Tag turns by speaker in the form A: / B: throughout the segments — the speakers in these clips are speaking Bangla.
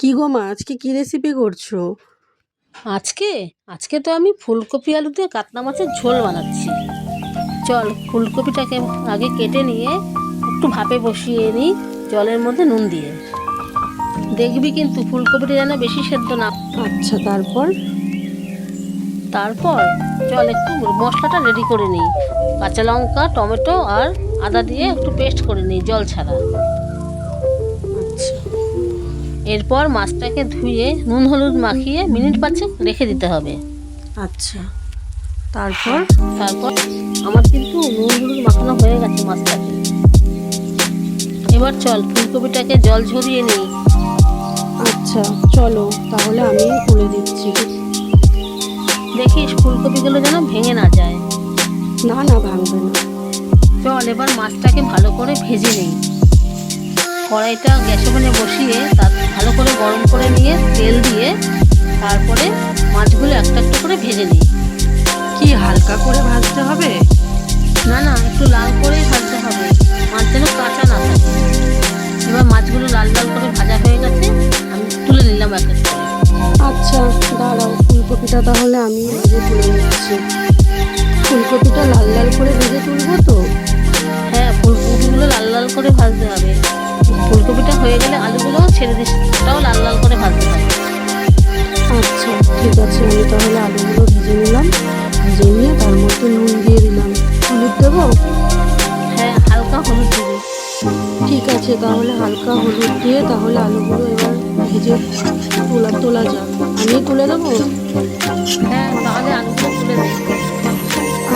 A: কি গো মা, আজকে কি রেসিপি করছো?
B: আজকে আজকে তো আমি ফুলকপি আলু দিয়ে কাতলা মাছের ঝোল বানাচ্ছি। চল ফুলকপিটাকে আগে কেটে নিয়ে একটু ভাপে বসিয়ে নিই জলের মধ্যে নুন দিয়ে। দেখবি কিন্তু ফুলকপিটা যেন বেশি সেদ্ধ না।
A: আচ্ছা, তারপর?
B: তারপর চল একটু মশলাটা রেডি করে নিই। কাঁচা লঙ্কা, টমেটো আর আদা দিয়ে একটু পেস্ট করে নিই জল ছাড়া।
A: আচ্ছা।
B: এরপর মাছটাকে ধুয়ে নুন হলুদ মাখিয়ে মিনিট 5 রেখে দিতে হবে।
A: আচ্ছা, তারপর?
B: তারপর আমার কিন্তু নুন হলুদ মাখানো হয়ে গেছে মাছটাকে। এবার চল ফুলকপিটাকে জল ঝরিয়ে নিই।
A: আচ্ছা, চলো তাহলে আমি তুলে দিচ্ছি।
B: দেখিস ফুলকপিগুলো যেন ভেঙে না যায়।
A: না না, ভাঙবে না।
B: চল এবার মাছটাকে ভালো করে ভেজে নিই। কড়াইটা গ্যাস ওভেনে বসিয়ে তা ভালো করে গরম করে নিয়ে তেল দিয়ে তারপরে মাছগুলো একটা একটা করে ভেজে নিই।
A: কি হালকা করে ভাজতে হবে?
B: না না, একটু লাল করেই ভাজতে হবে, মাছ যেন কাঁচা না থাকে। এবার মাছগুলো লাল লাল করে ভাজা হয়ে গেছে, আমি তুলে নিলাম এক এক করে।
A: আচ্ছা, দাঁড়াও, ফুলকপিটা তাহলে আমি ভেজে তুলে নিচ্ছি। ফুলকপিটা লাল লাল করে ভেজে তুলবো তো?
B: হ্যাঁ, ফুলকপিগুলো লাল লাল করে ভাজতে হবে। ফুলকপিটা হয়ে গেলে আলুগুলো ছেড়ে দিস, ওটাও লাল লাল করে ভাজতে হবে।
A: আচ্ছা, ঠিক আছে, আমি তাহলে আলুগুলো ভেজে নিলাম। ভেজে নিয়ে তার মধ্যে নুন দিয়ে দিলাম। হলুদ দেবো?
B: হ্যাঁ, হালকা হলুদ দিবি।
A: ঠিক আছে, তাহলে হালকা হলুদ দিয়ে তাহলে আলুগুলো এবার ভেজে তোলা যাক। আমি তুলে দেবো?
B: হ্যাঁ, তাহলে আলুগুলো তুলে দে।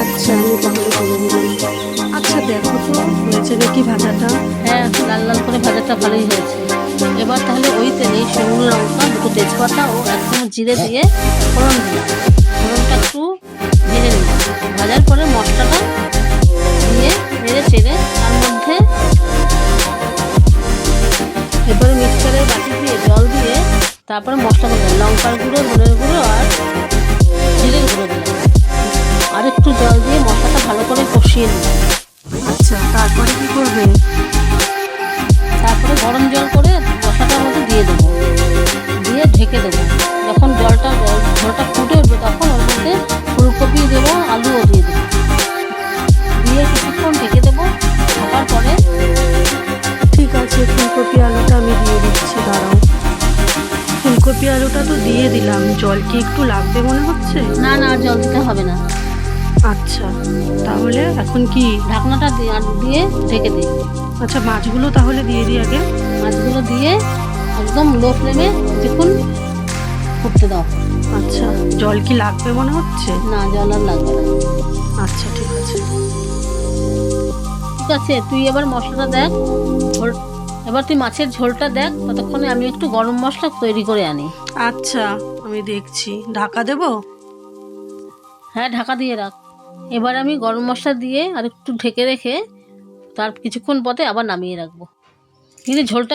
A: আচ্ছা, আমি তাহলে তুলে দিলাম। আচ্ছা, দেখো তো হয়েছে নাকি ভাজাটা।
B: হ্যাঁ, লাল লাল করে ভাজাটা ভালোই হয়েছে। এবার তাহলে ওই তেলেই শুকনো লঙ্কা, দুটো তেজপাতা ও 1 চামচ জিরে দিয়ে ফোড়ন দিলাম। ফোড়নটা একটু ভেজে নিলাম। ভাজার পরে মশলাটা দিয়ে নেড়ে চেড়ে তার মধ্যে এবারে মিক্সচারের বাটি দিয়ে জল দিয়ে তারপরে মশলা দিলাম, লঙ্কার গুঁড়ো, ধনের গুঁড়ো আর জিরের গুঁড়ো দিলাম। আর একটু জল দিয়ে মশলাটা ভালো করে কষিয়ে নিলাম।
A: আচ্ছা, তারপরে কি করবে?
B: তারপরে গরম জল করে মশলাটার মধ্যে দিয়ে দেবো, দিয়ে ঢেকে দেবো। যখন ঝোলটা ফুটে উঠবে তখন ওর মধ্যে ফুলকপি দেবো, আলুও দিয়ে দেবো, দিয়ে কিছুক্ষণ ঢেকে দেবো। ঢাকার পরে
A: ঠিক আছে, ফুলকপি আলুটা আমি দিয়ে দিচ্ছি, দাঁড়াও। ফুলকপি আলুটা তো দিয়ে দিলাম, জল কি একটু লাগবে মনে হচ্ছে?
B: না না, আর জল দিতে হবে না।
A: আচ্ছা, তাহলে এখন কি?
B: ঢাকনাটা দিয়ে ঢেকে দিই।
A: আচ্ছা, মাছগুলো তাহলে দিয়ে দিই আগে।
B: মাছগুলো দিয়ে একদম লো ফ্লেমে কিছুক্ষণ ফুটতে দাও।
A: আচ্ছা, জল কি লাগবে মনে হচ্ছে?
B: না, জল আর লাগবে না।
A: আচ্ছা, ঠিক আছে।
B: ঠিক আছে, তুই এবার মশলাটা দেখ। ঝোল এবার তুই মাছের ঝোলটা দেখ, ততক্ষণে আমি একটু গরম মশলা তৈরি করে আনি।
A: আচ্ছা, আমি দেখছি। ঢাকা দেবো?
B: হ্যাঁ, ঢাকা দিয়ে রাখ। এবার আমি গরম মশলা দিয়ে আর একটু ঢেকে রেখে তার কিছুক্ষণ পরে আবার নামিয়ে রাখবো। কিন্তু ঝোলটা